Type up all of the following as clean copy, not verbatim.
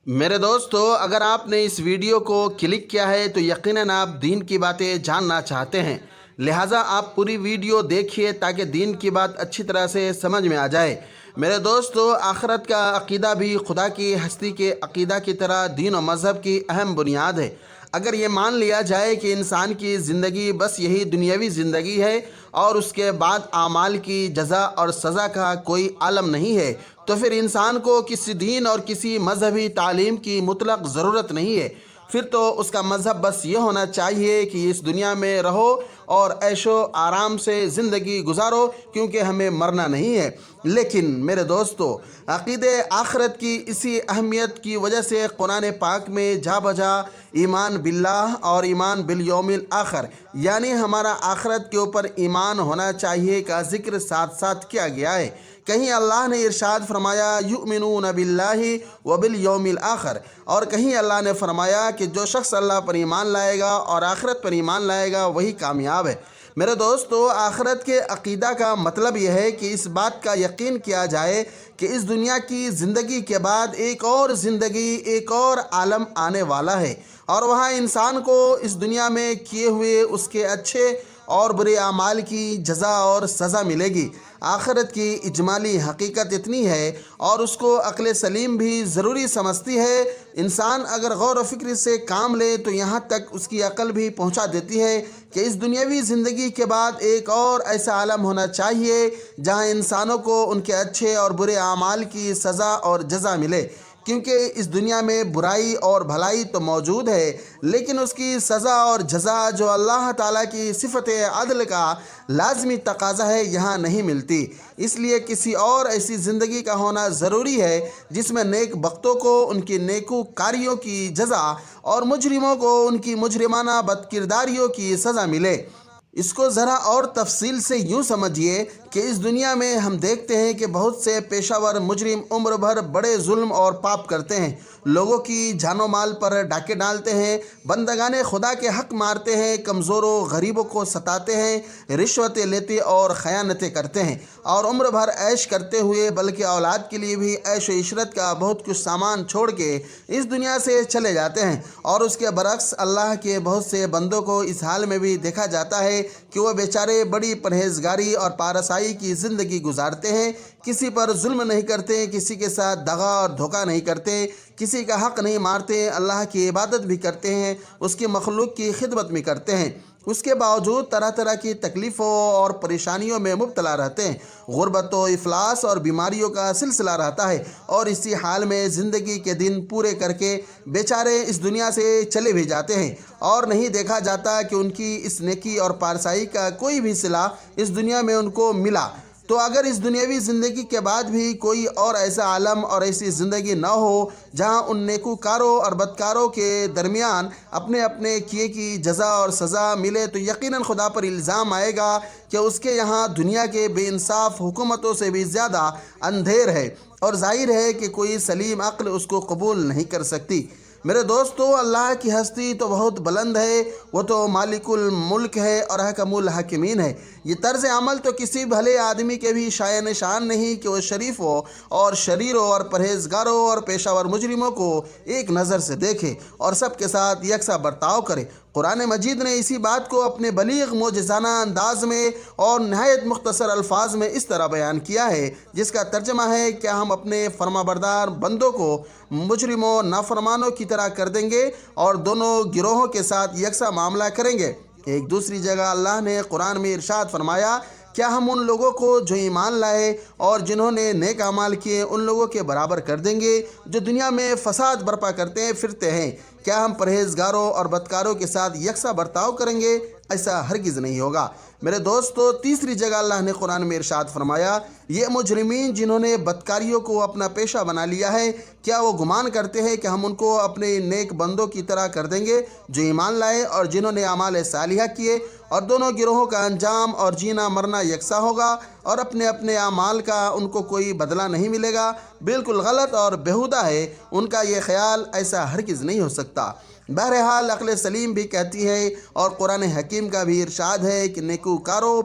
میرے دوستو، اگر آپ نے اس ویڈیو کو کلک کیا ہے تو یقیناً آپ دین کی باتیں جاننا چاہتے ہیں، لہٰذا آپ پوری ویڈیو دیکھیے تاکہ دین کی بات اچھی طرح سے سمجھ میں آ جائے۔ میرے دوستو، آخرت کا عقیدہ بھی خدا کی ہستی کے عقیدہ کی طرح دین و مذہب کی اہم بنیاد ہے۔ اگر یہ مان لیا جائے کہ انسان کی زندگی بس یہی دنیاوی زندگی ہے اور اس کے بعد اعمال کی جزا اور سزا کا کوئی عالم نہیں ہے، تو پھر انسان کو کسی دین اور کسی مذہبی تعلیم کی مطلق ضرورت نہیں ہے۔ پھر تو اس کا مذہب بس یہ ہونا چاہیے کہ اس دنیا میں رہو اور عیش و آرام سے زندگی گزارو، کیونکہ ہمیں مرنا نہیں ہے۔ لیکن میرے دوستو، عقیدہ آخرت کی اسی اہمیت کی وجہ سے قرآن پاک میں جا بجا ایمان باللہ اور ایمان بالیوم الآخر، یعنی ہمارا آخرت کے اوپر ایمان ہونا چاہیے کا ذکر ساتھ ساتھ کیا گیا ہے۔ کہیں اللہ نے ارشاد فرمایا یؤمنون باللہ وبالیوم الآخر، اور کہیں اللہ نے فرمایا کہ جو شخص اللہ پر ایمان لائے گا اور آخرت پر ایمان لائے گا وہی کامیاب ہے۔ میرے دوستو، آخرت کے عقیدہ کا مطلب یہ ہے کہ اس بات کا یقین کیا جائے کہ اس دنیا کی زندگی کے بعد ایک اور زندگی، ایک اور عالم آنے والا ہے، اور وہاں انسان کو اس دنیا میں کیے ہوئے اس کے اچھے اور برے اعمال کی جزا اور سزا ملے گی۔ آخرت کی اجمالی حقیقت اتنی ہے اور اس کو عقل سلیم بھی ضروری سمجھتی ہے۔ انسان اگر غور و فکر سے کام لے تو یہاں تک اس کی عقل بھی پہنچا دیتی ہے کہ اس دنیاوی زندگی کے بعد ایک اور ایسا عالم ہونا چاہیے جہاں انسانوں کو ان کے اچھے اور برے اعمال کی سزا اور جزا ملے، کیونکہ اس دنیا میں برائی اور بھلائی تو موجود ہے، لیکن اس کی سزا اور جزا جو اللہ تعالیٰ کی صفت عدل کا لازمی تقاضا ہے یہاں نہیں ملتی۔ اس لیے کسی اور ایسی زندگی کا ہونا ضروری ہے جس میں نیک بختوں کو ان کی نیکوکاریوں کی جزا اور مجرموں کو ان کی مجرمانہ بدکرداریوں کی سزا ملے۔ اس کو ذرا اور تفصیل سے یوں سمجھیے کہ اس دنیا میں ہم دیکھتے ہیں کہ بہت سے پیشہ ور مجرم عمر بھر بڑے ظلم اور پاپ کرتے ہیں، لوگوں کی جان و مال پر ڈاکے ڈالتے ہیں، بندگان خدا کے حق مارتے ہیں، کمزوروں غریبوں کو ستاتے ہیں، رشوتیں لیتے اور خیانتیں کرتے ہیں، اور عمر بھر عیش کرتے ہوئے بلکہ اولاد کے لیے بھی عیش و عشرت کا بہت کچھ سامان چھوڑ کے اس دنیا سے چلے جاتے ہیں۔ اور اس کے برعکس اللہ کے بہت سے بندوں کو اس حال میں بھی دیکھا جاتا ہے کہ وہ بیچارے بڑی پرہیزگاری اور پارسائی کی زندگی گزارتے ہیں، کسی پر ظلم نہیں کرتے، کسی کے ساتھ دغا اور دھوکہ نہیں کرتے، کسی کا حق نہیں مارتے، اللہ کی عبادت بھی کرتے ہیں، اس کی مخلوق کی خدمت بھی کرتے ہیں۔ اس کے باوجود طرح طرح کی تکلیفوں اور پریشانیوں میں مبتلا رہتے ہیں، غربت و افلاس اور بیماریوں کا سلسلہ رہتا ہے، اور اسی حال میں زندگی کے دن پورے کر کے بیچارے اس دنیا سے چلے بھی جاتے ہیں، اور نہیں دیکھا جاتا کہ ان کی اس نیکی اور پارسائی کا کوئی بھی صلہ اس دنیا میں ان کو ملا۔ تو اگر اس دنیاوی زندگی کے بعد بھی کوئی اور ایسا عالم اور ایسی زندگی نہ ہو جہاں ان نیکوکاروں اور بدکاروں کے درمیان اپنے اپنے کیے کی جزا اور سزا ملے، تو یقیناً خدا پر الزام آئے گا کہ اس کے یہاں دنیا کے بے انصاف حکومتوں سے بھی زیادہ اندھیر ہے، اور ظاہر ہے کہ کوئی سلیم عقل اس کو قبول نہیں کر سکتی۔ میرے دوستو، اللہ کی ہستی تو بہت بلند ہے، وہ تو مالک الملک ہے اور حکم الحاکمین ہے۔ یہ طرز عمل تو کسی بھلے آدمی کے بھی شایع نشان نہیں کہ وہ شریفوں اور شریروں اور پرہیزگاروں اور پیشہ ور مجرموں کو ایک نظر سے دیکھے اور سب کے ساتھ یکساں برتاؤ کرے۔ قرآن مجید نے اسی بات کو اپنے بلیغ معجزانہ انداز میں اور نہایت مختصر الفاظ میں اس طرح بیان کیا ہے، جس کا ترجمہ ہے: کیا ہم اپنے فرمانبردار بندوں کو مجرموں نافرمانوں کی طرح کر دیں گے اور دونوں گروہوں کے ساتھ یکساں معاملہ کریں گے؟ ایک دوسری جگہ اللہ نے قرآن میں ارشاد فرمایا: کیا ہم ان لوگوں کو جو ایمان لائے اور جنہوں نے نیک اعمال کیے ان لوگوں کے برابر کر دیں گے جو دنیا میں فساد برپا کرتے پھرتے ہیں؟ کیا ہم پرہیزگاروں اور بدکاروں کے ساتھ یکساں برتاؤ کریں گے؟ ایسا ہرگز نہیں ہوگا۔ میرے دوستو، تیسری جگہ اللہ نے قرآن میں ارشاد فرمایا: یہ مجرمین جنہوں نے بدکاریوں کو اپنا پیشہ بنا لیا ہے، کیا وہ گمان کرتے ہیں کہ ہم ان کو اپنے نیک بندوں کی طرح کر دیں گے جو ایمان لائے اور جنہوں نے اعمال صالحہ کیے، اور دونوں گروہوں کا انجام اور جینا مرنا یکساں ہوگا اور اپنے اپنے اعمال کا ان کو کوئی بدلہ نہیں ملے گا؟ بالکل غلط اور بیہودہ ہے ان کا یہ خیال، ایسا ہرگز نہیں ہو سکتا۔ بہرحال عقل سلیم بھی کہتی ہے اور قرآن حکیم کا بھی ارشاد ہے کہ نیکوکاروں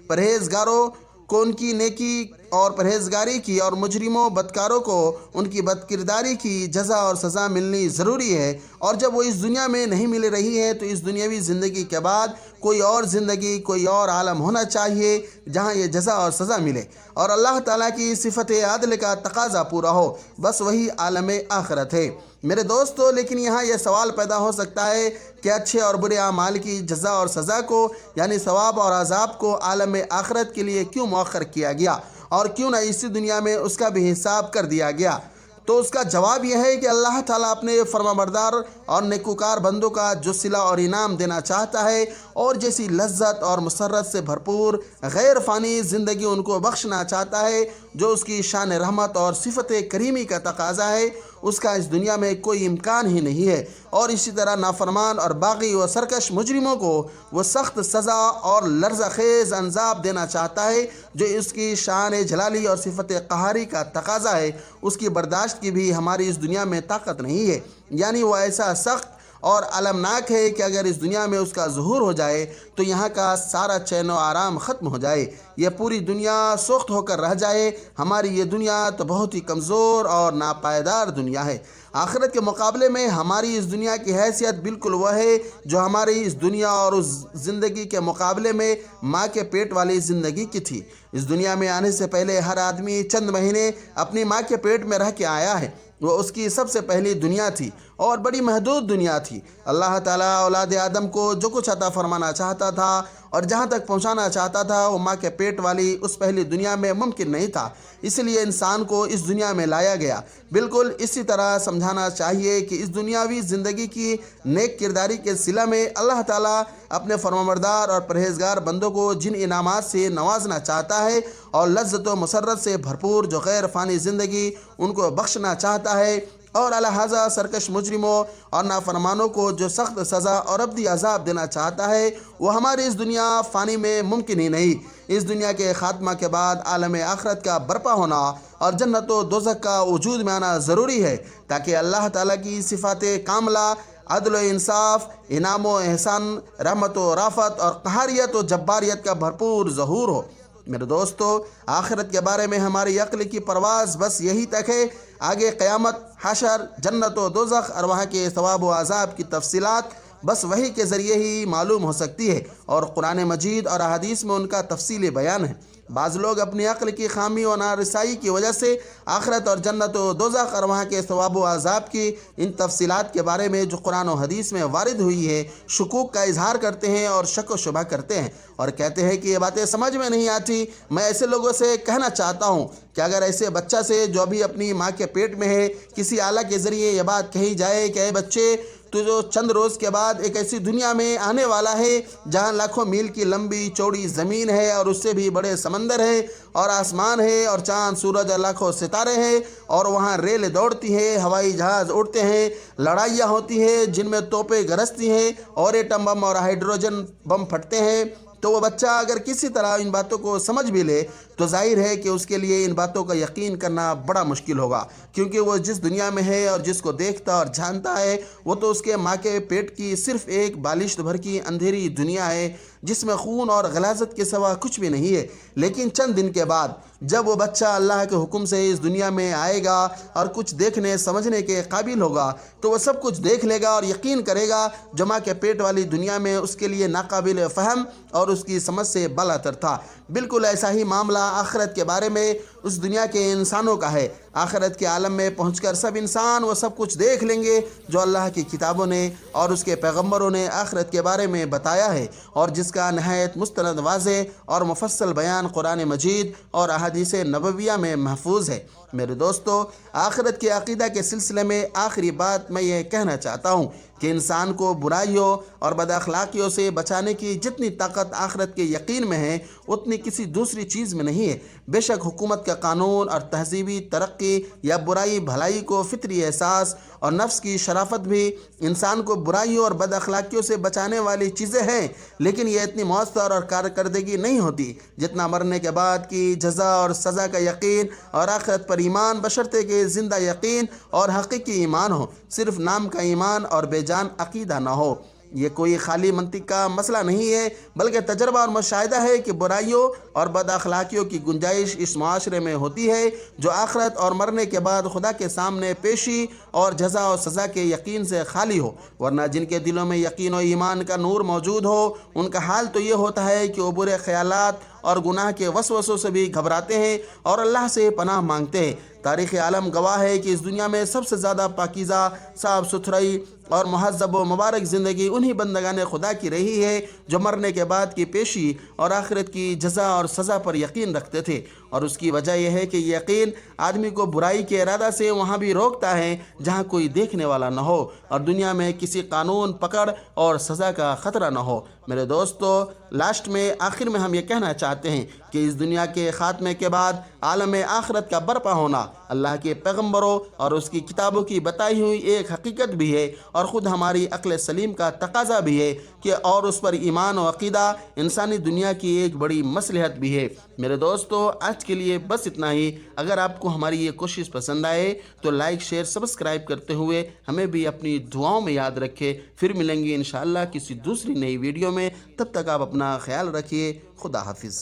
پرہیزگاروں کو ان کی نیکی اور پرہیزگاری کی اور مجرموں بدکاروں کو ان کی بدکرداری کی جزا اور سزا ملنی ضروری ہے، اور جب وہ اس دنیا میں نہیں مل رہی ہے تو اس دنیاوی زندگی کے بعد کوئی اور زندگی، کوئی اور عالم ہونا چاہیے جہاں یہ جزا اور سزا ملے اور اللہ تعالیٰ کی صفت عدل کا تقاضا پورا ہو، بس وہی عالم آخرت ہے۔ میرے دوستو، لیکن یہاں یہ سوال پیدا ہو سکتا ہے کہ اچھے اور برے اعمال کی جزا اور سزا کو، یعنی ثواب اور عذاب کو عالم آخرت کے لیے کیوں مؤخر کیا گیا، اور کیوں نہ اسی دنیا میں اس کا بھی حساب کر دیا گیا؟ تو اس کا جواب یہ ہے کہ اللہ تعالیٰ اپنے فرمانبردار اور نیکوکار بندوں کا جو صلہ اور انعام دینا چاہتا ہے اور جیسی لذت اور مسرت سے بھرپور غیر فانی زندگی ان کو بخشنا چاہتا ہے، جو اس کی شان رحمت اور صفت کریمی کا تقاضا ہے، اس کا اس دنیا میں کوئی امکان ہی نہیں ہے۔ اور اسی طرح نافرمان اور باغی و سرکش مجرموں کو وہ سخت سزا اور لرزہ خیز عذاب دینا چاہتا ہے جو اس کی شان جلالی اور صفت قہاری کا تقاضا ہے، اس کی برداشت کی بھی ہماری اس دنیا میں طاقت نہیں ہے۔ یعنی وہ ایسا سخت اور المناک ہے کہ اگر اس دنیا میں اس کا ظہور ہو جائے تو یہاں کا سارا چین و آرام ختم ہو جائے، یہ پوری دنیا سوخت ہو کر رہ جائے۔ ہماری یہ دنیا تو بہت ہی کمزور اور ناپائیدار دنیا ہے۔ آخرت کے مقابلے میں ہماری اس دنیا کی حیثیت بالکل وہ ہے جو ہماری اس دنیا اور اس زندگی کے مقابلے میں ماں کے پیٹ والی زندگی کی تھی۔ اس دنیا میں آنے سے پہلے ہر آدمی چند مہینے اپنی ماں کے پیٹ میں رہ کے آیا ہے، وہ اس کی سب سے پہلی دنیا تھی اور بڑی محدود دنیا تھی۔ اللہ تعالیٰ اولاد آدم کو جو کچھ عطا فرمانا چاہتا تھا اور جہاں تک پہنچانا چاہتا تھا وہ ماں کے پیٹ والی اس پہلی دنیا میں ممکن نہیں تھا، اس لیے انسان کو اس دنیا میں لایا گیا۔ بالکل اسی طرح سمجھانا چاہیے کہ اس دنیاوی زندگی کی نیک کرداری کے صلہ میں اللہ تعالیٰ اپنے فرمانبردار اور پرہیزگار بندوں کو جن انعامات سے نوازنا چاہتا ہے اور لذت و مسرت سے بھرپور جو غیر فانی زندگی ان کو بخشنا چاہتا ہے، اور لہٰذا سرکش مجرموں اور نافرمانوں کو جو سخت سزا اور ابدی عذاب دینا چاہتا ہے، وہ ہماری اس دنیا فانی میں ممکن ہی نہیں۔ اس دنیا کے خاتمہ کے بعد عالم آخرت کا برپا ہونا اور جنت و دوزخ کا وجود میں آنا ضروری ہے تاکہ اللہ تعالیٰ کی صفات کاملہ، عدل و انصاف، انعام و احسان، رحمت و رافت اور قہاریت و جباریت کا بھرپور ظہور ہو۔ میرے دوستو، آخرت کے بارے میں ہماری عقل کی پرواز بس یہی تک ہے، آگے قیامت، حشر، جنت و دوزخ اور وہاں کے ثواب و عذاب کی تفصیلات بس وحی کے ذریعے ہی معلوم ہو سکتی ہے، اور قرآن مجید اور احادیث میں ان کا تفصیلی بیان ہے۔ بعض لوگ اپنی عقل کی خامی و نارسائی کی وجہ سے آخرت اور جنت و دوزخ اور وہاں کے ثواب و عذاب کی ان تفصیلات کے بارے میں جو قرآن و حدیث میں وارد ہوئی ہے شکوک کا اظہار کرتے ہیں اور شک و شبہ کرتے ہیں اور کہتے ہیں کہ یہ باتیں سمجھ میں نہیں آتی۔ میں ایسے لوگوں سے کہنا چاہتا ہوں کہ اگر ایسے بچہ سے جو ابھی اپنی ماں کے پیٹ میں ہے کسی آلہ کے ذریعے یہ بات کہی جائے کہ اے بچے، تو جو چند روز کے بعد ایک ایسی دنیا میں آنے والا ہے جہاں لاکھوں میل کی لمبی چوڑی زمین ہے اور اس سے بھی بڑے سمندر ہیں اور آسمان ہے اور چاند سورج اور لاکھوں ستارے ہیں، اور وہاں ریل دوڑتی ہے، ہوائی جہاز اڑتے ہیں، لڑائیاں ہوتی ہیں جن میں توپیں گرجتی ہیں اور ایٹم بم اور ہائیڈروجن بم پھٹتے ہیں، تو وہ بچہ اگر کسی طرح ان باتوں کو سمجھ بھی لے تو ظاہر ہے کہ اس کے لیے ان باتوں کا یقین کرنا بڑا مشکل ہوگا، کیونکہ وہ جس دنیا میں ہے اور جس کو دیکھتا اور جانتا ہے وہ تو اس کے ماں کے پیٹ کی صرف ایک بالشت بھر کی اندھیری دنیا ہے جس میں خون اور غلاظت کے سوا کچھ بھی نہیں ہے۔ لیکن چند دن کے بعد جب وہ بچہ اللہ کے حکم سے اس دنیا میں آئے گا اور کچھ دیکھنے سمجھنے کے قابل ہوگا تو وہ سب کچھ دیکھ لے گا اور یقین کرے گا جو ماں کے پیٹ والی دنیا میں اس کے لیے ناقابل فہم اور اس کی سمجھ سے بالاتر تھا۔ بالکل ایسا ہی معاملہ آخرت کے بارے میں اس دنیا کے انسانوں کا ہے۔ آخرت کے عالم میں پہنچ کر سب انسان وہ سب کچھ دیکھ لیں گے جو اللہ کی کتابوں نے اور اس کے پیغمبروں نے آخرت کے بارے میں بتایا ہے اور جس کا نہایت مستند واضح اور مفصل بیان قرآن مجید اور احادیث نبویہ میں محفوظ ہے۔ میرے دوستو، آخرت کے عقیدہ کے سلسلے میں آخری بات میں یہ کہنا چاہتا ہوں کہ انسان کو برائیوں اور بد اخلاقیوں سے بچانے کی جتنی طاقت آخرت کے یقین میں ہے اتنی کسی دوسری چیز میں نہیں ہے۔ بے شک حکومت کا قانون اور تہذیبی ترقی یا برائی بھلائی کو فطری احساس اور نفس کی شرافت بھی انسان کو برائیوں اور بد اخلاقیوں سے بچانے والی چیزیں ہیں، لیکن یہ اتنی مؤثر اور کارکردگی نہیں ہوتی جتنا مرنے کے بعد کی جزا اور سزا کا یقین اور آخرت پر ایمان، بشرطے کہ زندہ یقین اور حقیقی ایمان ہو، صرف نام کا ایمان اور بے جان عقیدہ نہ ہو۔ یہ کوئی خالی منطق کا مسئلہ نہیں ہے بلکہ تجربہ اور مشاہدہ ہے کہ برائیوں اور بد اخلاقیوں کی گنجائش اس معاشرے میں ہوتی ہے جو آخرت اور مرنے کے بعد خدا کے سامنے پیشی اور جزا و سزا کے یقین سے خالی ہو، ورنہ جن کے دلوں میں یقین و ایمان کا نور موجود ہو ان کا حال تو یہ ہوتا ہے کہ وہ برے خیالات اور گناہ کے وسوسوں سے بھی گھبراتے ہیں اور اللہ سے پناہ مانگتے ہیں۔ تاریخ عالم گواہ ہے کہ اس دنیا میں سب سے زیادہ پاکیزہ، صاف ستھرائی اور مہذب و مبارک زندگی انہی بندگان خدا کی رہی ہے جو مرنے کے بعد کی پیشی اور آخرت کی جزا اور سزا پر یقین رکھتے تھے، اور اس کی وجہ یہ ہے کہ یہ یقین آدمی کو برائی کے ارادہ سے وہاں بھی روکتا ہے جہاں کوئی دیکھنے والا نہ ہو اور دنیا میں کسی قانون، پکڑ اور سزا کا خطرہ نہ ہو۔ میرے دوستو، لاسٹ میں آخر میں ہم یہ کہنا چاہتے ہیں کہ اس دنیا کے خاتمے کے بعد عالم آخرت کا برپا ہونا اللہ کے پیغمبروں اور اس کی کتابوں کی بتائی ہوئی ایک حقیقت بھی ہے اور خود ہماری عقل سلیم کا تقاضا بھی ہے کہ اور اس پر ایمان و عقیدہ انسانی دنیا کی ایک بڑی مصلحت بھی ہے۔ میرے دوستو، آج کے لیے بس اتنا ہی۔ اگر آپ کو ہماری یہ کوشش پسند آئے تو لائک، شیئر، سبسکرائب کرتے ہوئے ہمیں بھی اپنی دعاؤں میں یاد رکھے۔ پھر ملیں گے انشاءاللہ کسی دوسری نئی ویڈیو میں، تب تک آپ اپنا خیال رکھیے۔ خدا حافظ۔